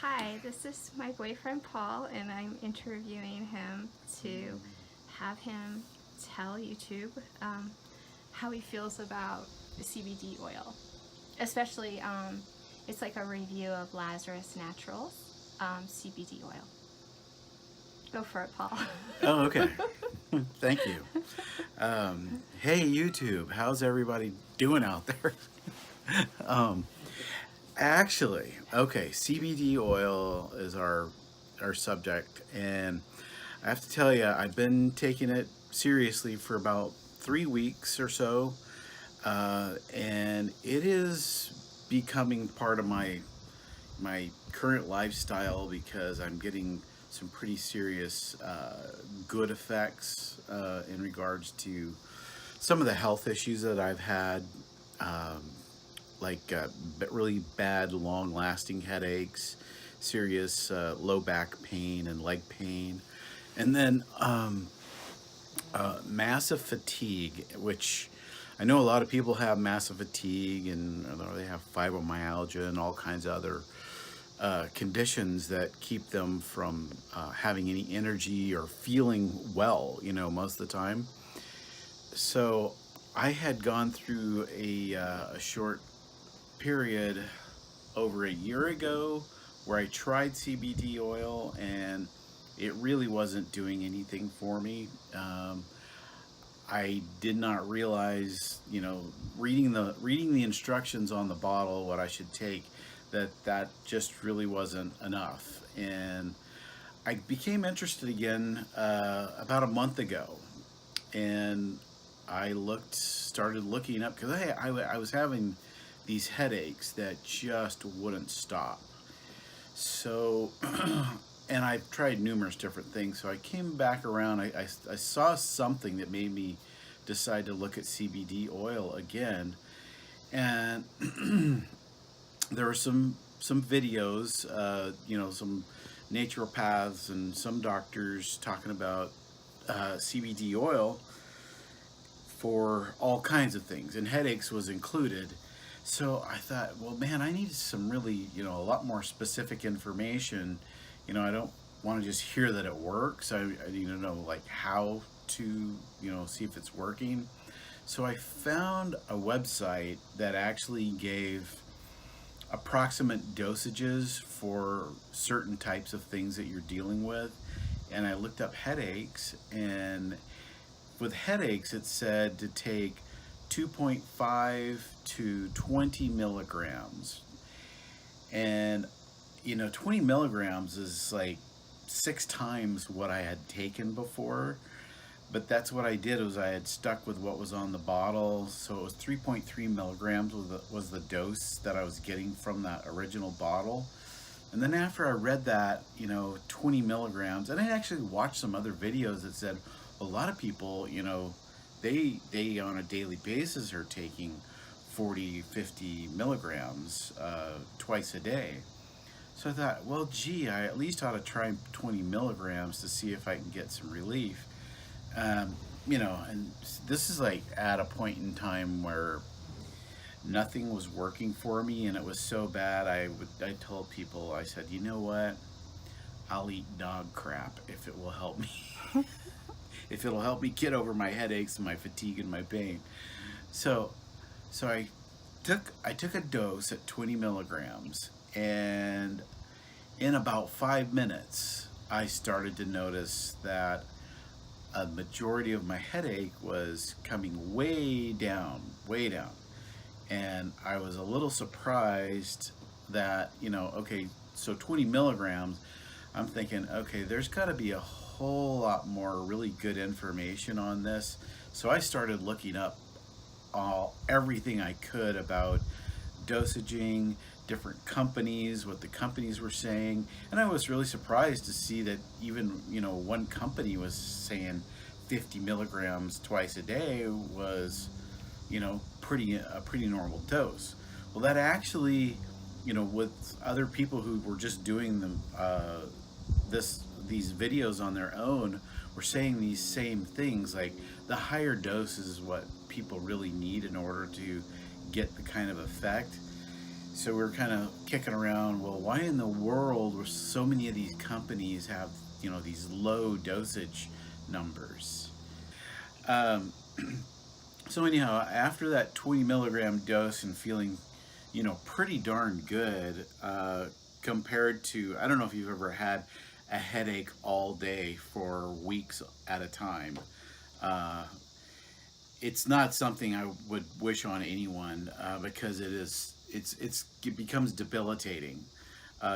Hi, this is my boyfriend Paul, and I'm interviewing him to have him tell YouTube how he feels about CBD oil. Especially, it's like a review of Lazarus Naturals CBD oil. Go for it, Paul. Oh, okay. Thank you. Hey, YouTube, how's everybody doing out there? um, Actually, okay, CBD oil is our subject, and I have to tell you, I've been taking it seriously for about 3 weeks or so, and it is becoming part of my current lifestyle because I'm getting some pretty serious good effects in regards to some of the health issues that I've had, um, really bad, long lasting headaches, serious low back pain, and leg pain. And then massive fatigue, which I know a lot of people have massive fatigue and they have fibromyalgia and all kinds of other conditions that keep them from having any energy or feeling well, most of the time. So I had gone through a short period over a year ago where I tried CBD oil and it really wasn't doing anything for me. I did not realize, reading the instructions on the bottle, what I should take, that just really wasn't enough. And I became interested again about a month ago, and started looking up because I was having these headaches that just wouldn't stop. So, and I've tried numerous different things. So I came back around. I saw something that made me decide to look at CBD oil again. And there were some videos, some naturopaths and some doctors talking about CBD oil for all kinds of things, and headaches was included. So I thought, well, man, I need some really, a lot more specific information. I don't want to just hear that it works. I need to know like how to, see if it's working. So I found a website that actually gave approximate dosages for certain types of things that you're dealing with. And I looked up headaches, and with headaches, it said to take 2.5 to 20 milligrams. And, 20 milligrams is like 6 times what I had taken before. But that's what I did, was I had stuck with what was on the bottle. So it was 3.3 milligrams was the dose that I was getting from that original bottle. And then after I read that, 20 milligrams, and I actually watched some other videos that said a lot of people, they on a daily basis are taking 40, 50 milligrams twice a day. So I thought, well, gee, I at least ought to try 20 milligrams to see if I can get some relief. And this is like at a point in time where nothing was working for me, and it was so bad. I told people, I said, you know what? I'll eat dog crap if it will help me. If it'll help me get over my headaches and my fatigue and my pain. So, so I took a dose at 20 milligrams, and in about 5 minutes, I started to notice that a majority of my headache was coming way down, way down. And I was a little surprised that, okay, so 20 milligrams, I'm thinking, okay, there's got to be a whole lot more really good information on this. So I started looking up everything I could about dosaging, different companies, what the companies were saying, and I was really surprised to see that even one company was saying 50 milligrams twice a day was a pretty normal dose. Well, that actually, with other people who were just doing these videos on their own, were saying these same things, like the higher dose is what people really need in order to get the kind of effect. So we're kind of kicking around, well, why in the world were so many of these companies have, these low dosage numbers? Um, so anyhow, after that 20 milligram dose and feeling, pretty darn good, compared to, I don't know if you've ever had a headache all day for weeks at a time. Uh, it's not something I would wish on anyone, because it becomes debilitating.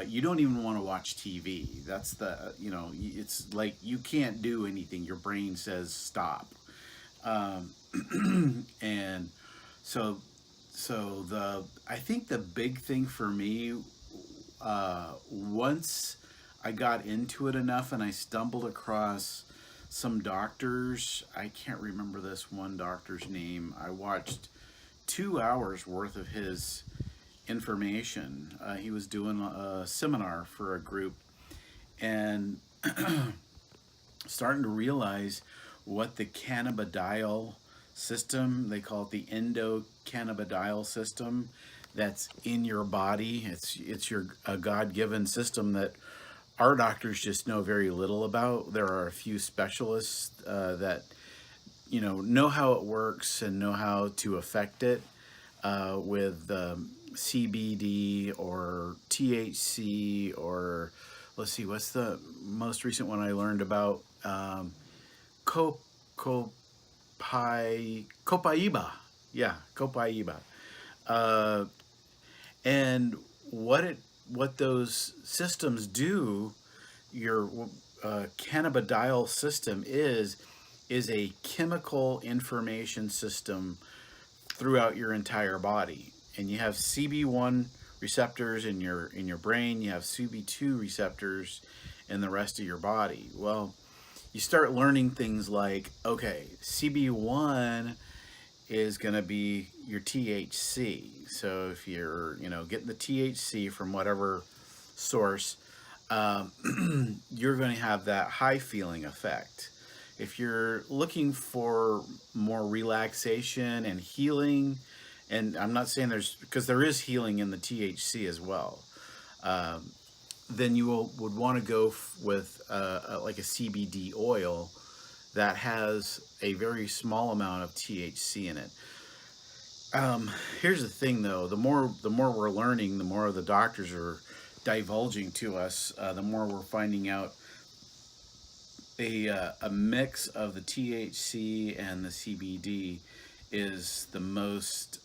You don't even want to watch TV. That's it's like you can't do anything. Your brain says stop. Um, and so, I think the big thing for me, once I got into it enough and I stumbled across some doctors. I can't remember this one doctor's name. I watched 2 hours worth of his information. He was doing a seminar for a group, and starting to realize what the cannabidiol system, they call it the endocannabidiol system, that's in your body. It's your a God-given system that our doctors just know very little about. There are a few specialists that know how it works and know how to affect it, with CBD or THC, or let's see, what's the most recent one I learned about? Co- Copaiba. Yeah, Copaiba. Uh, and what those systems do, your cannabidiol system is a chemical information system throughout your entire body. And you have CB1 receptors in your brain, you have CB2 receptors in the rest of your body. Well, you start learning things like, okay, CB1 is going to be your THC. So if you're, getting the THC from whatever source, you're going to have that high feeling effect. If you're looking for more relaxation and healing, and I'm not saying because there is healing in the THC as well, um, then you would want to go with like a CBD oil that has a very small amount of THC in it. Here's the thing, though: the more we're learning, the more the doctors are divulging to us, the more we're finding out a mix of the THC and the CBD is the most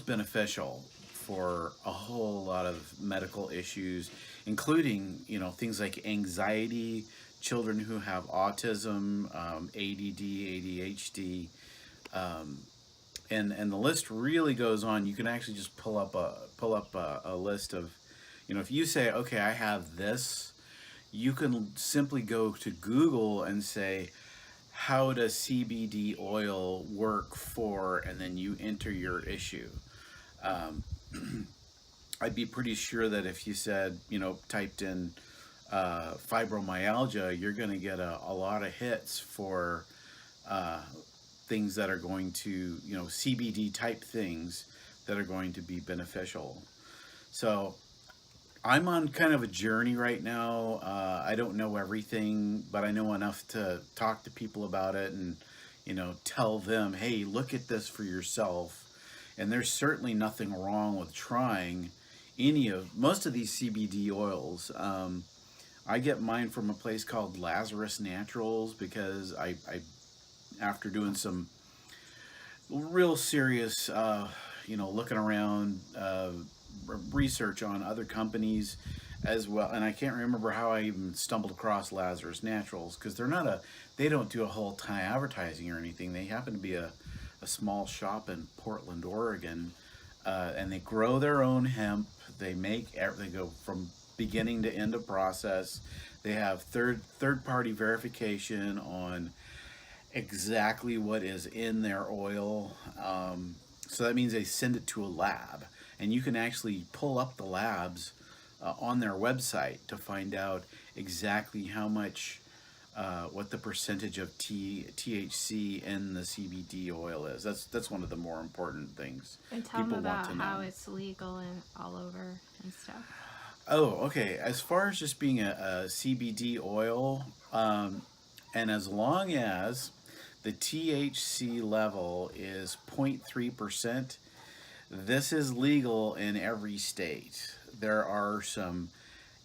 beneficial for a whole lot of medical issues, including things like anxiety, children who have autism, ADD, ADHD, um, and the list really goes on. You can actually just pull up a list of, if you say, okay, I have this, you can simply go to Google and say, how does CBD oil work for, and then you enter your issue. Um, I'd be pretty sure that if you said, typed in fibromyalgia, you're going to get a lot of hits for uh, things that are going to, CBD type things that are going to be beneficial. So I'm on kind of a journey right now. I don't know everything, but I know enough to talk to people about it and, tell them, hey, look at this for yourself. And there's certainly nothing wrong with trying most of these CBD oils. I get mine from a place called Lazarus Naturals because I after doing some real serious, looking around, research on other companies as well, and I can't remember how I even stumbled across Lazarus Naturals, because they don't do a whole ton of advertising or anything. They happen to be a small shop in Portland, Oregon, and they grow their own hemp. They go from beginning to end of process. They have third party verification on exactly what is in their oil. So that means they send it to a lab, and you can actually pull up the labs on their website to find out exactly how much what the percentage of THC in the CBD oil is. That's one of the more important things And tell them people want about to know. how it's legal and all over and stuff. Oh, okay. As far as just being a CBD oil, and as long as the THC level is 0.3%, this is legal in every state. There are some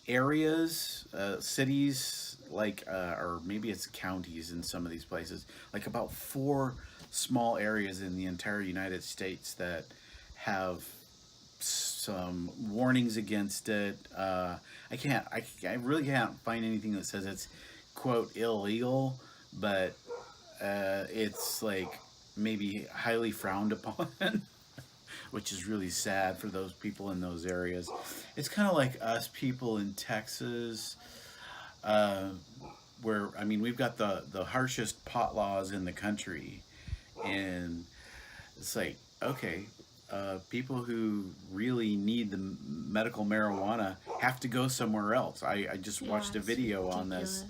areas, cities, like, or maybe it's counties in some of these places, like about 4 small areas in the entire United States that have some warnings against it. I really can't find anything that says it's quote illegal, but it's like maybe highly frowned upon, which is really sad for those people in those areas. It's kind of like us people in Texas, uh, where I mean we've got the harshest pot laws in the country, and it's like, okay, people who really need the medical marijuana have to go somewhere else. I just Yeah, watched a it's video on ridiculous.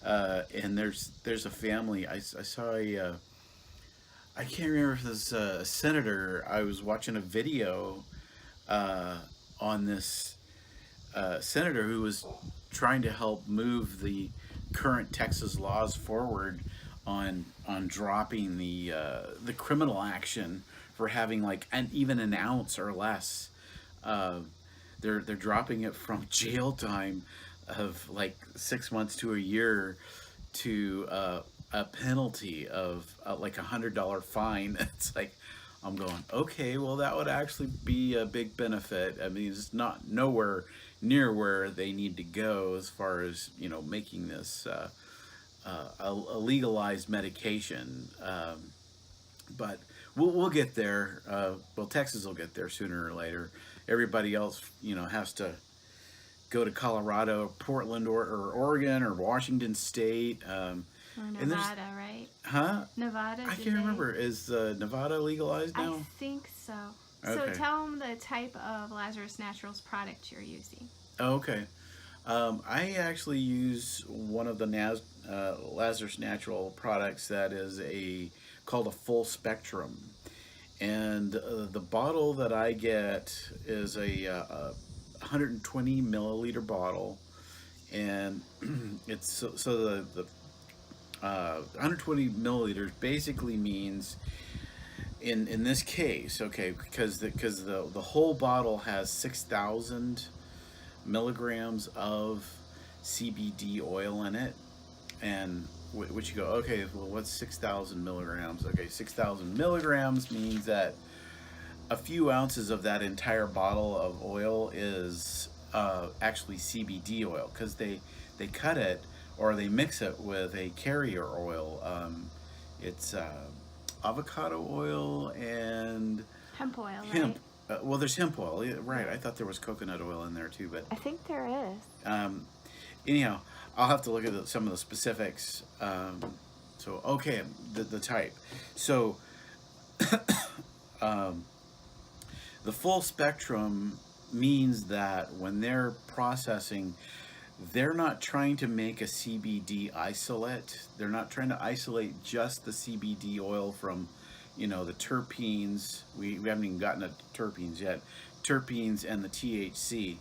this, and there's a family. I saw a I can't remember if this senator. I was watching a video uh, on this senator who was trying to help move the current Texas laws forward on dropping the criminal action for having like even an ounce or less. Uh, they're dropping it from jail time of like 6 months to a year to a penalty of like $100 fine. It's like I'm going, okay, well that would actually be a big benefit. I mean, it's not nowhere near where they need to go as far as making this a legalized medication. But we'll get there. Well, Texas will get there sooner or later. Everybody else, has to go to Colorado, Portland, or Oregon, or Washington State. Or And there's, Nevada, right? huh? Nevada, I did can't they? remember. Is Nevada legalized I now? think so. Okay. So tell them the type of Lazarus Naturals product you're using. Oh, okay. I actually use one of the Lazarus Natural products that is called a full spectrum, and the bottle that I get is a 120 milliliter bottle, and it's so the 120 milliliters basically means in this case, okay, because the whole bottle has 6,000 milligrams of CBD oil in it, and which you go, okay, well, what's 6,000 milligrams? Okay, 6,000 milligrams means that a few ounces of that entire bottle of oil is actually CBD oil, because they cut it or they mix it with a carrier oil. It's avocado oil and Hemp oil, hemp. right? Well, there's hemp oil, yeah, right? I thought there was coconut oil in there too, but I think there is. anyhow, I'll have to look at some of the specifics. So, okay, the type. So, the full spectrum means that when they're processing, they're not trying to make a CBD isolate. They're not trying to isolate just the CBD oil from, the terpenes. We haven't even gotten to terpenes yet. Terpenes and the THC.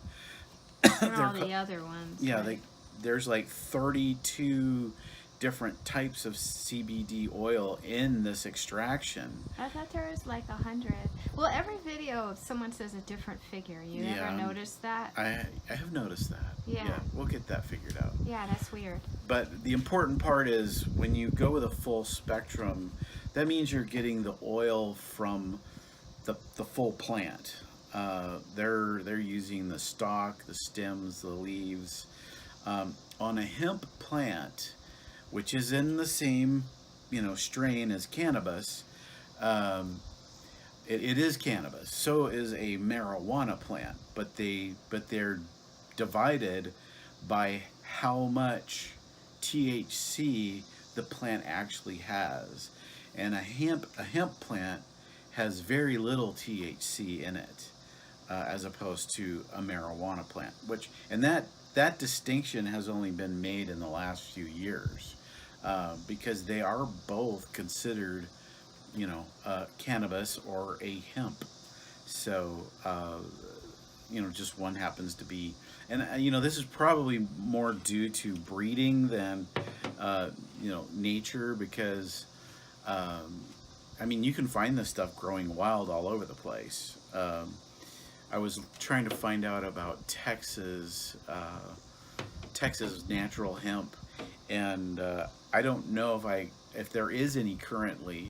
And all the other ones. Yeah, right? there's like 32 different types of CBD oil in this extraction. I thought there was like 100. Well, every video someone says a different figure. You Yeah, ever noticed that? I have noticed that. Yeah. We'll get that figured out. Yeah, that's weird. But the important part is when you go with a full spectrum, that means you're getting the oil from the full plant. They're using the stalk, the stems, the leaves. On a hemp plant, which is in the same strain as cannabis, it is cannabis. So is a marijuana plant, but they're divided by how much THC the plant actually has. And a hemp plant has very little THC in it, as opposed to a marijuana plant, and that that distinction has only been made in the last few years, because they are both considered, cannabis or a hemp. So, just one happens to be, and this is probably more due to breeding than, nature, because, you can find this stuff growing wild all over the place. I was trying to find out about Texas natural hemp, and I don't know if there is any currently,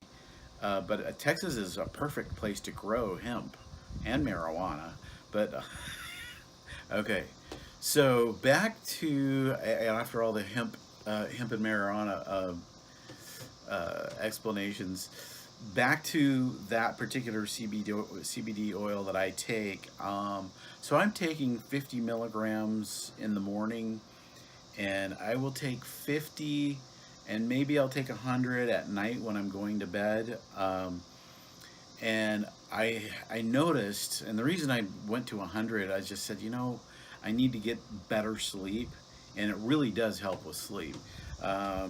but Texas is a perfect place to grow hemp and marijuana. But okay, so back to, after all the hemp and marijuana explanations, back to that particular CBD oil that I take. So I'm taking 50 milligrams in the morning, and I will take 50, and maybe I'll take 100 at night when I'm going to bed. And I noticed, and the reason I went to 100, I just said, I need to get better sleep, and it really does help with sleep. I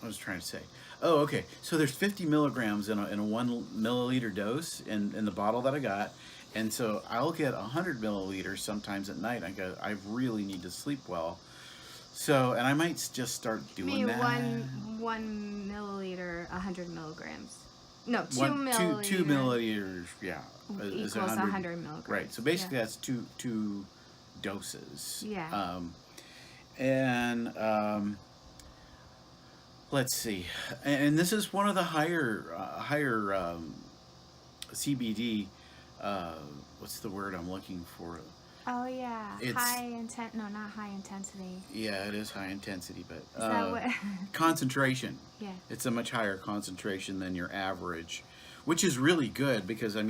was trying to say, oh, okay. So there's 50 milligrams in a 1 milliliter dose in the bottle that I got, and so I'll get 100 milliliters sometimes at night. I really need to sleep well. So, and I might just start doing that. One milliliter, 100 milligrams. No, two milliliters. Two milliliters, yeah. Equals 100 milligrams. Right. So basically, that's two doses. Yeah. Let's see, and this is one of the higher CBD. What's the word I'm looking for? Oh yeah, no, not high intensity. Yeah, it is high intensity, but is that what? concentration. Yeah, it's a much higher concentration than your average, which is really good, because I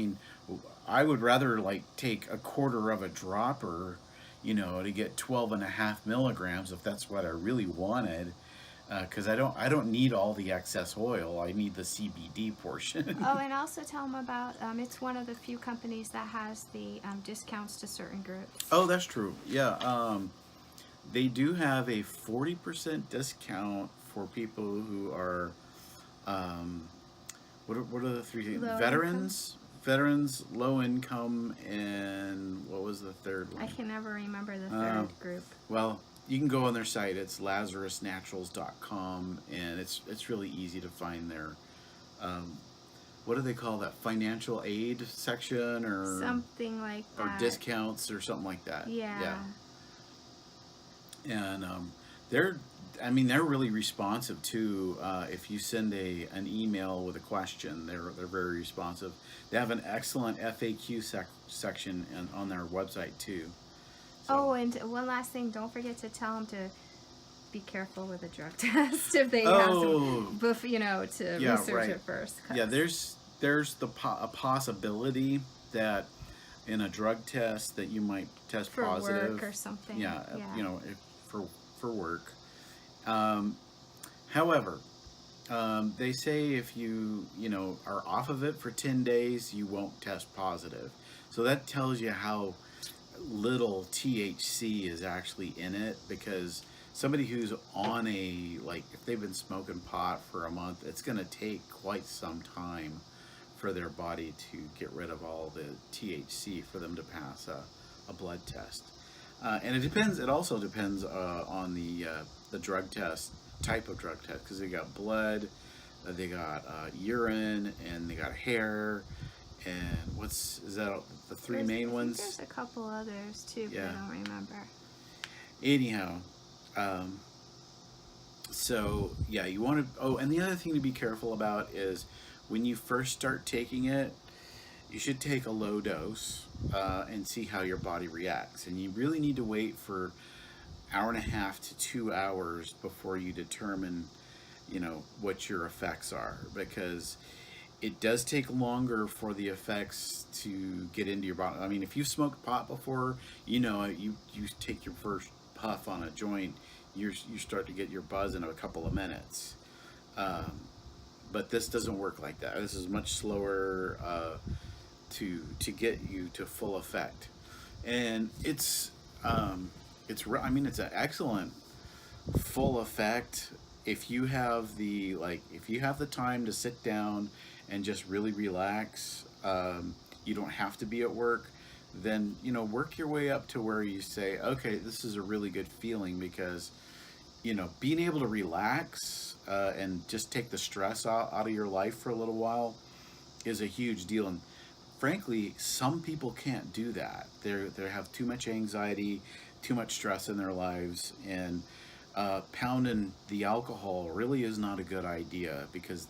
would rather take a quarter of a dropper, to get 12.5 milligrams if that's what I really wanted. Because I don't need all the excess oil. I need the CBD portion. Oh, and also tell them about, it's one of the few companies that has the discounts to certain groups. Oh, that's true. Yeah, they do have a 40% discount for people who are, what are the three things? Veterans, low income, and what was the third one? I can never remember the third group. Well, you can go on their site. It's lazarusnaturals.com, and it's really easy to find their, what do they call that? Financial aid section, or something like that, or discounts or something like that. Yeah. And they're really responsive too. If you send an email with a question, they're very responsive. They have an excellent FAQ section on their website too. So. Oh, and one last thing, don't forget to tell them to be careful with a drug test if they have some, to research it first. Yeah, there's a possibility that in a drug test that you might test for positive. Work or something. Yeah. For work. However, they say if you are off of it for 10 days, you won't test positive. So that tells you how little THC is actually in it, because somebody who's on if they've been smoking pot for a month, it's going to take quite some time for their body to get rid of all the THC for them to pass a blood test. And it also depends on the drug test, type of drug test, because they got blood, they got urine, and they got hair. And is that the three main ones? There's a couple others too, but I don't remember. Anyhow, so yeah, you want to. Oh, and the other thing to be careful about is when you first start taking it, you should take a low dose and see how your body reacts. And you really need to wait for 1.5 to 2 hours before you determine, what your effects are, because it does take longer for the effects to get into your body. I mean, if you've smoked pot before, you take your first puff on a joint, you start to get your buzz in a couple of minutes. But this doesn't work like that. This is much slower to get you to full effect. and I mean, it's an excellent full effect if you have if you have the time to sit down and just really relax. You don't have to be at work. Then work your way up to where you say, okay, this is a really good feeling, because being able to relax and just take the stress out of your life for a little while is a huge deal. And frankly, some people can't do that. They have too much anxiety, too much stress in their lives, and pounding the alcohol really is not a good idea, because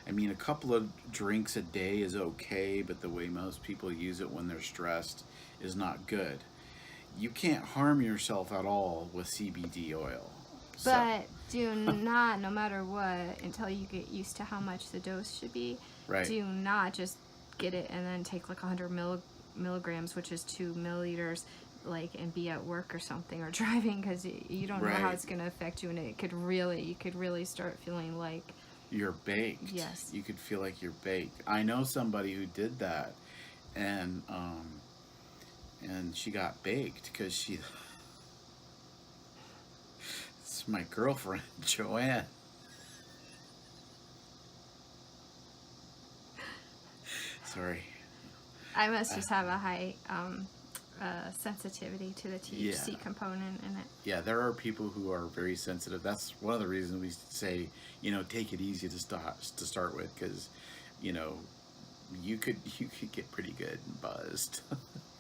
I mean, a couple of drinks a day is okay, but the way most people use it when they're stressed is not good. You can't harm yourself at all with CBD oil. So, But do not, no matter what, until you get used to how much the dose should be, right. do not just get it and then take like 100 milligrams, which is 2 milliliters, and be at work or something, or driving, because you don't know how Right. it's going to affect you, and you could really start feeling like You're baked. Yes. You could feel like you're baked. I know somebody who did that, and she got baked because it's my girlfriend, Joanne. Sorry. I must just have a high sensitivity to the THC Yeah. component in it. Yeah, there are people who are very sensitive. That's one of the reasons we say, take it easy to start with, because, you could get pretty good and buzzed if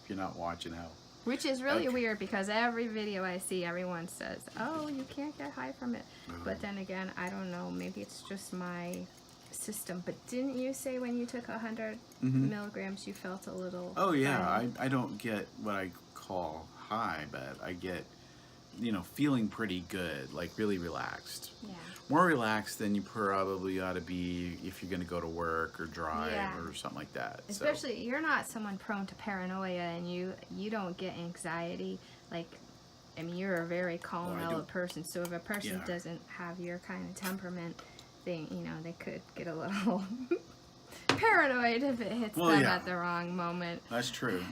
you're not watching out. Which is really Okay. weird, because every video I see, everyone says, oh, you can't get high from it. But then again, I don't know, maybe it's just my system. But didn't you say when you took 100 milligrams, you felt a little Oh yeah, high? I don't get what I call high, but I get, feeling pretty good, like really relaxed. Yeah. More relaxed than you probably ought to be if you're going to go to work or drive Yeah. or something like that. Especially, you're not someone prone to paranoia, and you don't get anxiety. I mean, you're a very calm, Well, I mellow do. person. So if a person Yeah. doesn't have your kind of temperament, they could get a little paranoid if it hits Well, them yeah. at the wrong moment. That's true.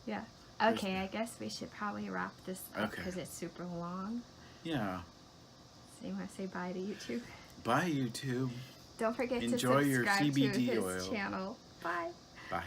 Yeah. Okay, I guess we should probably wrap this up, Okay. because it's super long. Yeah. So you want to say bye to YouTube? Bye, YouTube. Don't forget Enjoy to your subscribe to CBD his oil. channel. Bye. Bye.